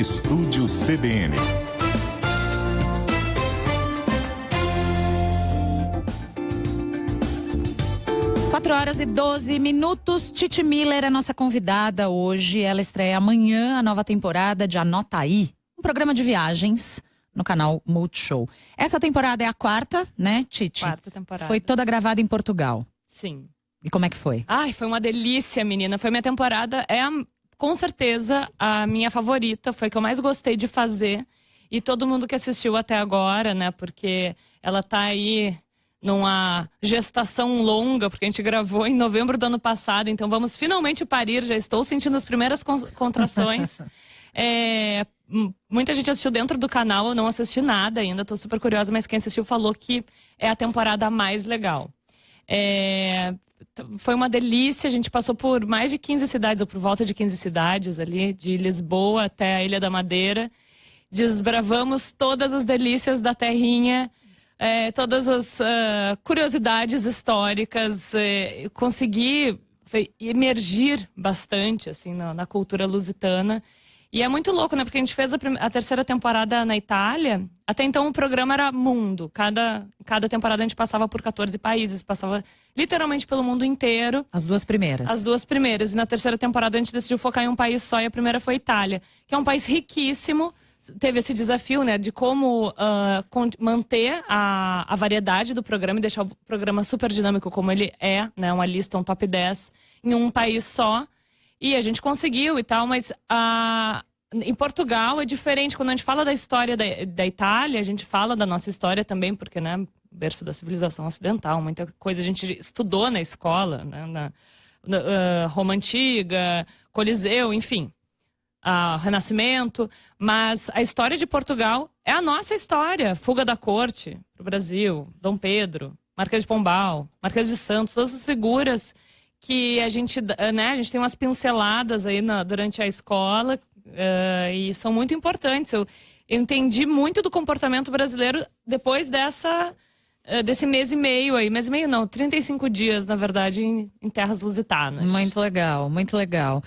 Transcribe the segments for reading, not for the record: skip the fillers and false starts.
Estúdio CBN. Quatro horas e 12 minutos. Titi Miller é nossa convidada hoje. Ela estreia amanhã a nova temporada de Anota Aí, um programa de viagens no canal Multishow. Essa temporada é a quarta, né, Titi? Quarta temporada. Foi toda gravada em Portugal. Sim. E como é que foi? Ai, foi uma delícia, menina. Foi minha temporada, com certeza a minha favorita. Foi a que eu mais gostei de fazer. E todo mundo que assistiu até agora, né, porque ela tá aí numa gestação longa, porque a gente gravou em novembro do ano passado, então vamos finalmente parir, já estou sentindo as primeiras contrações. Muita gente assistiu dentro do canal, eu não assisti nada ainda, estou super curiosa, mas quem assistiu falou que é a temporada mais legal. Foi uma delícia, a gente passou por mais de 15 cidades, ou por volta de 15 cidades ali, de Lisboa até a Ilha da Madeira. Desbravamos todas as delícias da terrinha, todas as curiosidades históricas, consegui emergir bastante assim, na cultura lusitana. E é muito louco, né? Porque a gente fez a terceira temporada na Itália. Até então o programa era mundo. Cada temporada a gente passava por 14 países, passava literalmente pelo mundo inteiro. As duas primeiras. As duas primeiras. E na terceira temporada a gente decidiu focar em um país só, e a primeira foi a Itália, que é um país riquíssimo. Teve esse desafio, né, de como manter a variedade do programa e deixar o programa super dinâmico como ele é, né, uma lista, um top 10 em um país só. E a gente conseguiu e tal, mas em Portugal é diferente. Quando a gente fala da história da Itália, a gente fala da nossa história também, porque, né, berço da civilização ocidental, muita coisa a gente estudou na escola, né, na Roma Antiga, Coliseu, enfim. Renascimento, mas a história de Portugal é a nossa história. Fuga da corte para o Brasil, Dom Pedro, Marquês de Pombal, Marquês de Santos, todas as figuras que a gente tem umas pinceladas aí durante a escola, e são muito importantes. Eu entendi muito do comportamento brasileiro depois desse mês e meio aí. Mês e meio não, 35 dias, na verdade, em terras lusitanas. Muito legal, muito legal.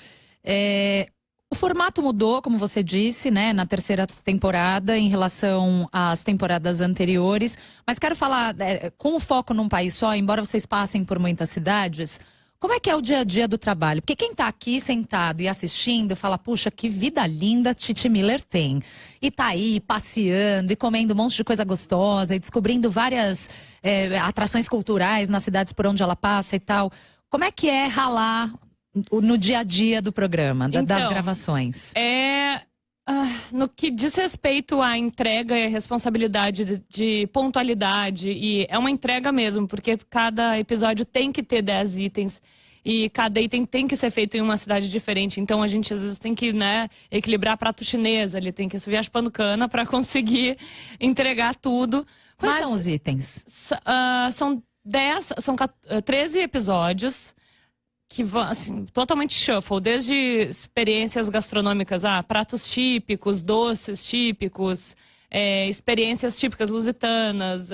O formato mudou, como você disse, né, na terceira temporada em relação às temporadas anteriores. Mas quero falar, com o foco num país só, embora vocês passem por muitas cidades, como é que é o dia a dia do trabalho? Porque quem está aqui sentado e assistindo fala, puxa, que vida linda Titi Miller tem. E tá aí passeando e comendo um monte de coisa gostosa e descobrindo várias atrações culturais nas cidades por onde ela passa e tal. Como é que é ralar no dia a dia do programa, das gravações? No que diz respeito à entrega e à responsabilidade de pontualidade, e é uma entrega mesmo, porque cada episódio tem que ter 10 itens e cada item tem que ser feito em uma cidade diferente. Então a gente às vezes tem que, né, equilibrar prato chinês, ali tem que assoviar chupando cana para conseguir entregar tudo. Quais são os itens? São 13 episódios que vão, assim, totalmente shuffle, desde experiências gastronômicas, pratos típicos, doces típicos, experiências típicas lusitanas,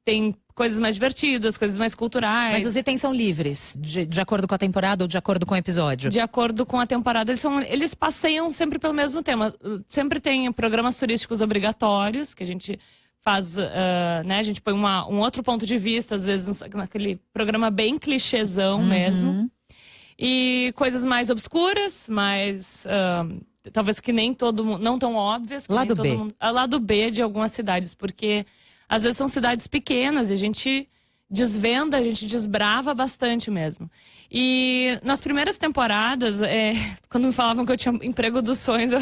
tem coisas mais divertidas, coisas mais culturais. Mas os itens são livres, de acordo com a temporada ou de acordo com o episódio? De acordo com a temporada, eles passeiam sempre pelo mesmo tema. Sempre tem programas turísticos obrigatórios, que a gente faz, né, a gente põe um outro ponto de vista, às vezes naquele programa bem clichêzão mesmo. E coisas mais obscuras, mais, talvez que nem todo mundo, não tão óbvias. Lado B. Lado B de algumas cidades, porque às vezes são cidades pequenas e a gente desvenda, a gente desbrava bastante mesmo. E nas primeiras temporadas, quando me falavam que eu tinha emprego dos sonhos, eu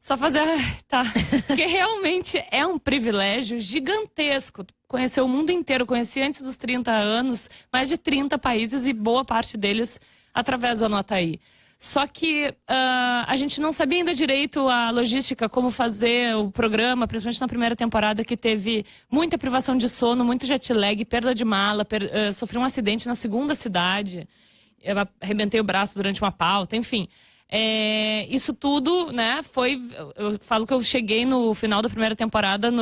só fazia, porque realmente é um privilégio gigantesco conhecer o mundo inteiro. Conheci antes dos 30 anos, mais de 30 países e boa parte deles através do Anota Aí. Só que a gente não sabia ainda direito a logística, como fazer o programa, principalmente na primeira temporada, que teve muita privação de sono, muito jet lag, perda de mala, sofri um acidente na segunda cidade, eu arrebentei o braço durante uma pauta, enfim. Isso tudo, né, eu falo que eu cheguei no final da primeira temporada,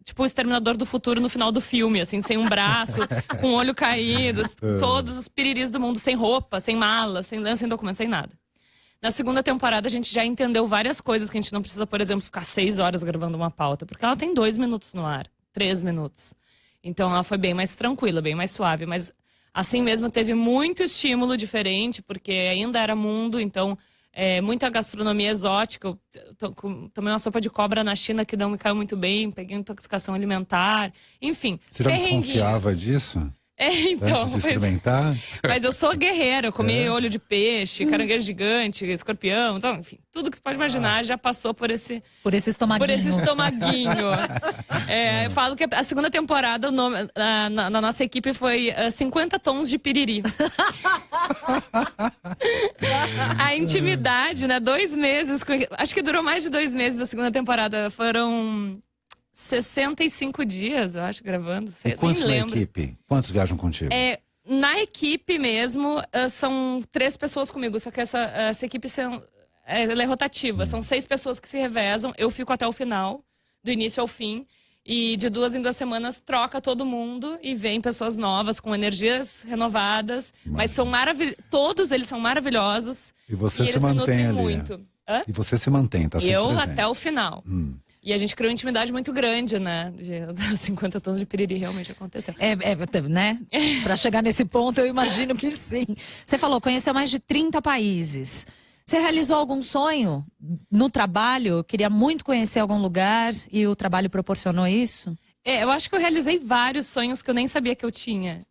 tipo o Exterminador do Futuro no final do filme, assim, sem um braço, com o olho caído, todos os piriris do mundo, sem roupa, sem mala, sem documento, sem nada. Na segunda temporada, a gente já entendeu várias coisas que a gente não precisa, por exemplo, ficar 6 horas gravando uma pauta. Porque ela tem 2 minutos no ar, 3 minutos. Então, ela foi bem mais tranquila, bem mais suave. Mas, assim mesmo, teve muito estímulo diferente, porque ainda era mundo. Então, muita gastronomia exótica. Eu tomei uma sopa de cobra na China que não me caiu muito bem. Peguei intoxicação alimentar. Enfim, Você já desconfiava disso? Então, antes de experimentar? Mas eu sou guerreira, eu comi olho de peixe, caranguejo gigante, escorpião, então, enfim, tudo que você pode imaginar já passou por esse estomaguinho. Por esse estomaguinho. Eu falo que a segunda temporada, o nome, na nossa equipe foi 50 tons de piriri. A intimidade, né? 2 meses, acho que durou mais de 2 meses a segunda temporada, foram 65 dias, eu acho, gravando. E quantos na equipe? Quantos viajam contigo? Na equipe mesmo, são 3 pessoas comigo, só que essa equipe ela é rotativa. São 6 pessoas que se revezam, eu fico até o final, do início ao fim. E de 2 em 2 semanas troca todo mundo e vem pessoas novas, com energias renovadas. Mas são todos eles são maravilhosos. E você se mantém ali. Muito. E você se mantém, tá sempre presente. Até o final. E a gente criou uma intimidade muito grande, né? 50 tons de piriri realmente aconteceu. Né? Pra chegar nesse ponto, eu imagino que sim. Você falou, conheceu mais de 30 países. Você realizou algum sonho no trabalho? Queria muito conhecer algum lugar e o trabalho proporcionou isso? Eu acho que eu realizei vários sonhos que eu nem sabia que eu tinha.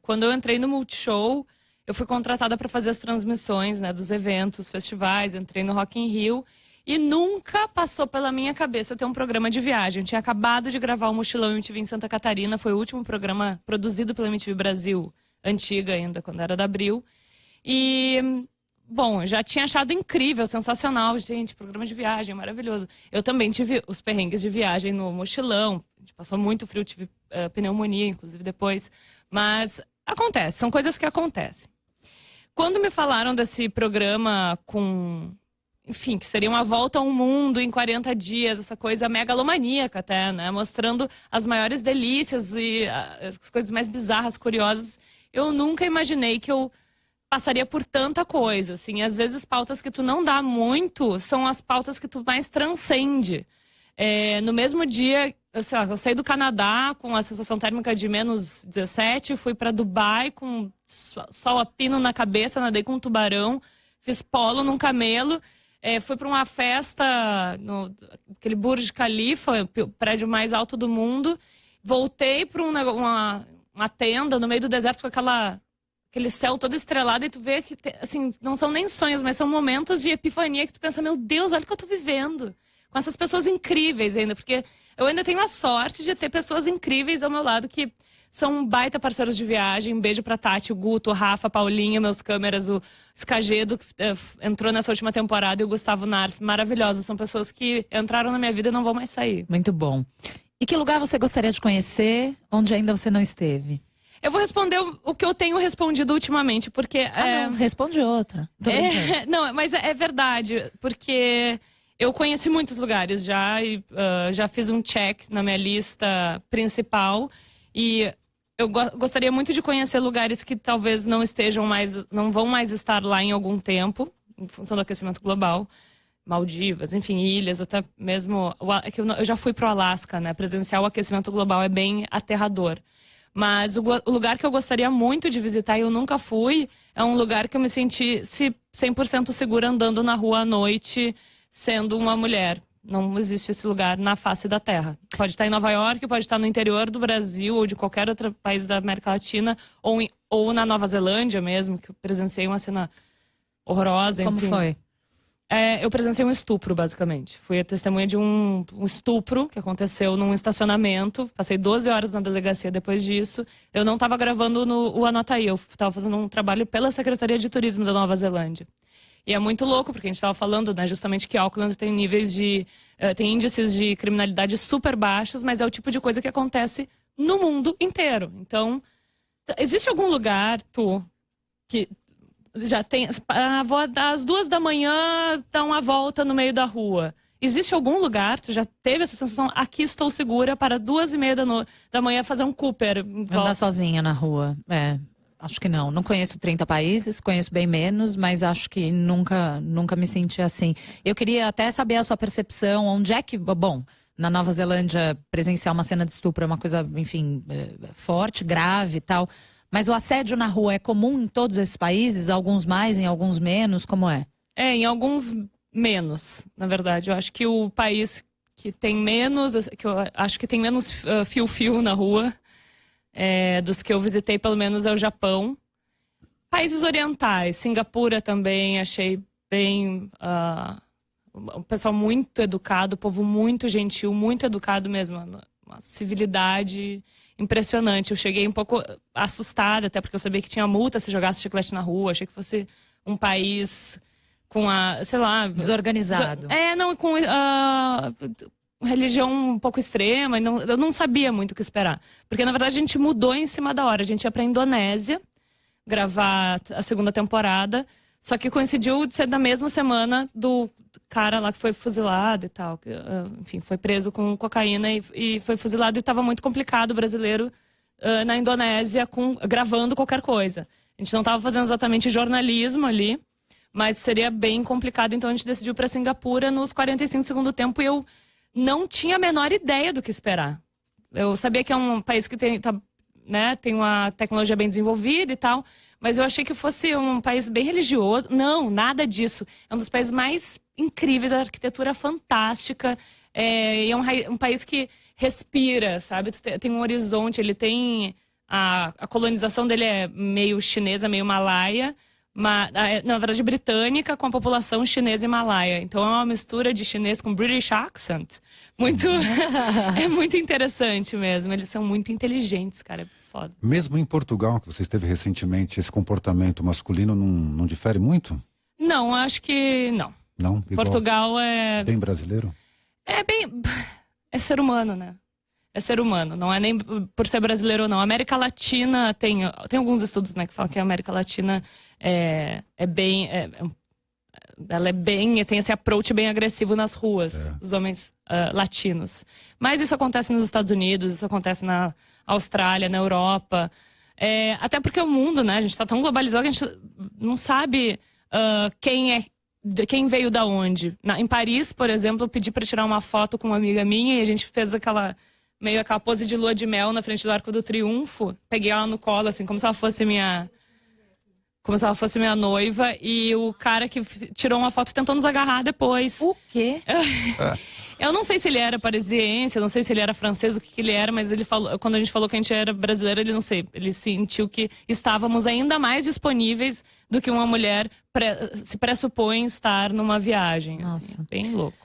Quando eu entrei no Multishow, eu fui contratada para fazer as transmissões, né, dos eventos, festivais. Entrei no Rock in Rio. E nunca passou pela minha cabeça ter um programa de viagem. Eu tinha acabado de gravar o Mochilão MTV em Santa Catarina. Foi o último programa produzido pela MTV Brasil, antiga ainda, quando era da Abril. E, bom, já tinha achado incrível, sensacional. Gente, programa de viagem, maravilhoso. Eu também tive os perrengues de viagem no Mochilão. A gente passou muito frio, tive pneumonia, inclusive, depois. Mas acontece, são coisas que acontecem. Quando me falaram desse programa enfim, que seria uma volta ao mundo em 40 dias, essa coisa megalomaníaca até, né? Mostrando as maiores delícias e as coisas mais bizarras, curiosas. Eu nunca imaginei que eu passaria por tanta coisa, assim. Às vezes, pautas que tu não dá muito são as pautas que tu mais transcende. No mesmo dia, sei lá, eu saí do Canadá com a sensação térmica de menos 17, fui para Dubai com sol a pino na cabeça, nadei com um tubarão, fiz polo num camelo. Fui para uma festa aquele Burj Khalifa, o prédio mais alto do mundo. Voltei para uma tenda no meio do deserto com aquele céu todo estrelado. E tu vê que, assim, não são nem sonhos, mas são momentos de epifania que tu pensa, meu Deus, olha o que eu tô vivendo. Com essas pessoas incríveis ainda, porque eu ainda tenho a sorte de ter pessoas incríveis ao meu lado que são baita parceiros de viagem. Um beijo pra Tati, o Guto, o Rafa, a Paulinha, meus câmeras, o Escagedo, que entrou nessa última temporada, e o Gustavo Nars. Maravilhosos. São pessoas que entraram na minha vida e não vão mais sair. Muito bom. E que lugar você gostaria de conhecer, onde ainda você não esteve? Eu vou responder o que eu tenho respondido ultimamente, porque... não, responde outra. Não, mas é verdade, porque eu conheci muitos lugares já, e já fiz um check na minha lista principal, e eu gostaria muito de conhecer lugares que talvez não vão mais estar lá em algum tempo, em função do aquecimento global. Maldivas, enfim, ilhas, até mesmo... Eu já fui pro Alasca, né? Presenciar o aquecimento global é bem aterrador. Mas o lugar que eu gostaria muito de visitar e eu nunca fui, é um lugar que eu me senti 100% segura andando na rua à noite, sendo uma mulher. Não existe esse lugar na face da Terra. Pode estar em Nova York, pode estar no interior do Brasil ou de qualquer outro país da América Latina, ou na Nova Zelândia mesmo, que eu presenciei uma cena horrorosa. Como enfim. foi? Eu presenciei um estupro, basicamente. Fui a testemunha de um estupro que aconteceu num estacionamento. Passei 12 horas na delegacia depois disso. Eu não estava gravando o Anota Aí, eu estava fazendo um trabalho pela Secretaria de Turismo da Nova Zelândia. E é muito louco, porque a gente estava falando, né, justamente que Auckland tem tem índices de criminalidade super baixos, mas é o tipo de coisa que acontece no mundo inteiro. Então, existe algum lugar, que já tem... às 2 da manhã dá uma volta no meio da rua. Existe algum lugar, tu já teve essa sensação, aqui estou segura para 2h30 da manhã fazer um Cooper? Andar sozinha na rua, Acho que não. Não conheço 30 países, conheço bem menos, mas acho que nunca me senti assim. Eu queria até saber a sua percepção, onde é que... Bom, na Nova Zelândia, presenciar uma cena de estupro é uma coisa, enfim, forte, grave e tal. Mas o assédio na rua é comum em todos esses países? Alguns mais, em alguns menos? Como é? Em alguns menos, na verdade. Eu acho que o país que tem menos, que eu acho que tem menos fio-fio na rua, dos que eu visitei, pelo menos, é o Japão. Países orientais, Singapura também, achei bem... um pessoal muito educado, povo muito gentil, muito educado mesmo. Uma civilidade impressionante. Eu cheguei um pouco assustada, até porque eu sabia que tinha multa se jogasse chiclete na rua. Achei que fosse um país com sei lá... Desorganizado. Com religião um pouco extrema. Eu não sabia muito o que esperar. Porque, na verdade, a gente mudou em cima da hora. A gente ia pra Indonésia gravar a segunda temporada. Só que coincidiu de ser da mesma semana do cara lá que foi fuzilado e tal. Enfim, foi preso com cocaína e foi fuzilado. E estava muito complicado o brasileiro na Indonésia gravando qualquer coisa. A gente não estava fazendo exatamente jornalismo ali, mas seria bem complicado. Então a gente decidiu para Singapura nos 45 do segundo tempo e eu não tinha a menor ideia do que esperar. Eu sabia que é um país que tem uma tecnologia bem desenvolvida e tal, mas eu achei que fosse um país bem religioso. Não, nada disso. É um dos países mais incríveis, a arquitetura fantástica. E é um país que respira, sabe? Tem um horizonte, ele tem... A colonização dele é meio chinesa, meio malaia, na verdade britânica, com a população chinesa e malaia. Então é uma mistura de chinês com British accent. É muito interessante mesmo. Eles são muito inteligentes, cara. É foda. Mesmo em Portugal, que você esteve recentemente, esse comportamento masculino não difere muito? Não, acho que não. Não? Igual, Portugal é... bem brasileiro? É ser humano, né? É ser humano, não é nem por ser brasileiro ou não. A América Latina tem alguns estudos, né, que falam que a América Latina tem esse approach bem agressivo nas ruas, os homens latinos. Mas isso acontece nos Estados Unidos, isso acontece na Austrália, na Europa. Até porque o mundo, né, a gente está tão globalizado que a gente não sabe quem veio da onde. Em Paris, por exemplo, eu pedi para tirar uma foto com uma amiga minha e a gente fez aquela pose de lua de mel na frente do Arco do Triunfo. Peguei ela no colo, assim, como se ela fosse minha noiva. E o cara que tirou uma foto tentou nos agarrar depois. O quê? Eu não sei se ele era parisiense, eu não sei se ele era francês, o que ele era, mas ele falou, quando a gente falou que a gente era brasileiro, ele sentiu que estávamos ainda mais disponíveis do que uma mulher se pressupõe estar numa viagem. Nossa. Assim, bem louco.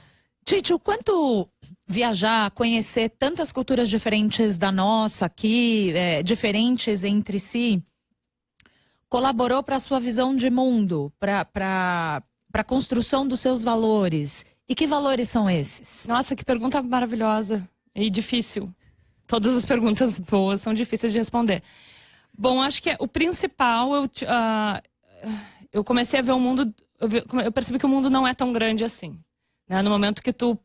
Titi, o quanto viajar, conhecer tantas culturas diferentes da nossa aqui, diferentes entre si, colaborou para a sua visão de mundo, para a construção dos seus valores? E que valores são esses? Nossa, que pergunta maravilhosa e difícil. Todas as perguntas boas são difíceis de responder. Bom, acho que o principal, eu comecei a ver o mundo, eu percebi que o mundo não é tão grande assim. Né? No momento que tu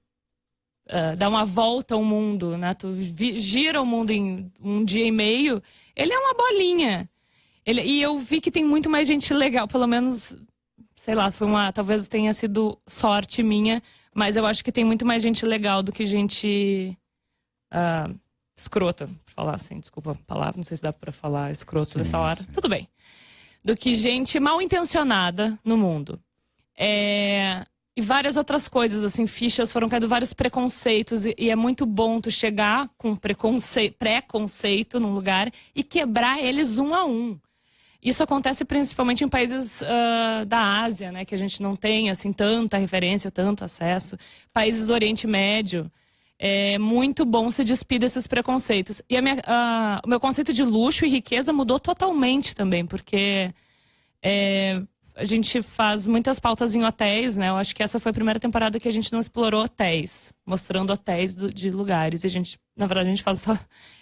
dá uma volta ao mundo, né? Tu gira o mundo em um dia e meio, ele é uma bolinha. E eu vi que tem muito mais gente legal, pelo menos, sei lá, talvez tenha sido sorte minha, mas eu acho que tem muito mais gente legal do que gente escrota, pra falar assim, desculpa a palavra, não sei se dá pra falar escroto nessa hora, tudo bem. Do que gente mal intencionada no mundo. E várias outras coisas, assim, fichas foram caindo, vários preconceitos, e é muito bom tu chegar com preconceito num lugar e quebrar eles um a um. Isso acontece principalmente em países da Ásia, né, que a gente não tem assim tanta referência, tanto acesso. Países do Oriente Médio. É muito bom se despir desses preconceitos. E o meu conceito de luxo e riqueza mudou totalmente também, porque a gente faz muitas pautas em hotéis, né? Eu acho que essa foi a primeira temporada que a gente não explorou hotéis, mostrando hotéis de lugares. E na verdade, a gente faz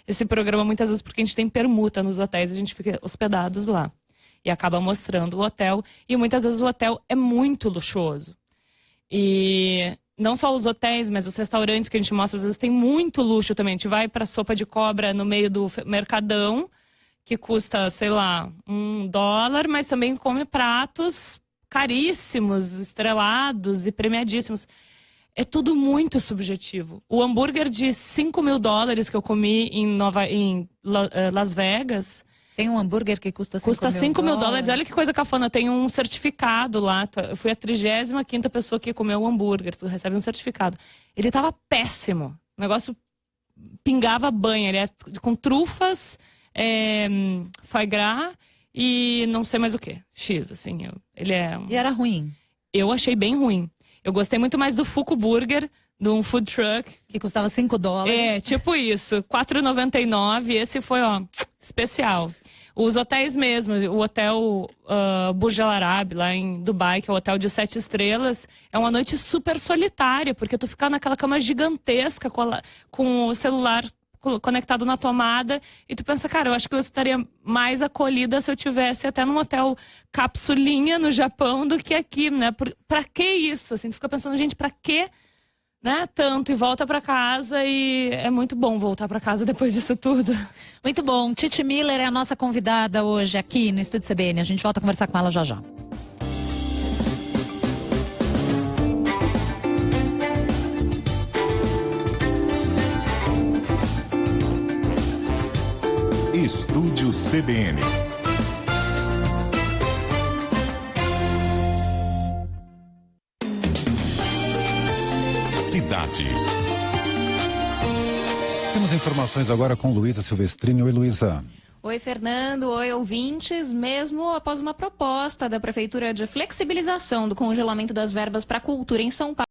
esse programa muitas vezes porque a gente tem permuta nos hotéis, a gente fica hospedados lá. E acaba mostrando o hotel. E muitas vezes o hotel é muito luxuoso. E não só os hotéis, mas os restaurantes que a gente mostra, às vezes tem muito luxo também. A gente vai pra Sopa de Cobra no meio do Mercadão, que custa, sei lá, $1, mas também come pratos caríssimos, estrelados e premiadíssimos. É tudo muito subjetivo. O hambúrguer de $5 mil que eu comi em Las Vegas... Tem um hambúrguer que custa $5 mil. Olha que coisa cafona. Tem um certificado lá. Eu fui a 35ª pessoa que comeu o hambúrguer. Tu recebe um certificado. Ele tava péssimo. O negócio pingava banha. Ele é com trufas, foie gras e não sei mais o que. X, assim. Ele é... E era ruim? Eu achei bem ruim. Eu gostei muito mais do Fuku Burger, de um food truck. Que custava $5. É, tipo isso. R$4,99. Esse foi, ó, especial. Os hotéis mesmo, o hotel Burj Al Arab, lá em Dubai, que é o hotel de 7 estrelas, é uma noite super solitária, porque tu fica naquela cama gigantesca com o celular conectado na tomada, e tu pensa, cara, eu acho que eu estaria mais acolhida se eu tivesse até num hotel capsulinha no Japão do que aqui, né? Pra que isso? Assim, tu fica pensando, gente, pra que, né, tanto? E volta pra casa, e é muito bom voltar pra casa depois disso tudo. Muito bom. Titi Miller é a nossa convidada hoje aqui no Estúdio CBN. A gente volta a conversar com ela já já. Estúdio CBN. Cidade. Temos informações agora com Luísa Silvestrini. Oi, Luísa. Oi, Fernando. Oi, ouvintes. Mesmo após uma proposta da Prefeitura de flexibilização do congelamento das verbas para a cultura em São Paulo,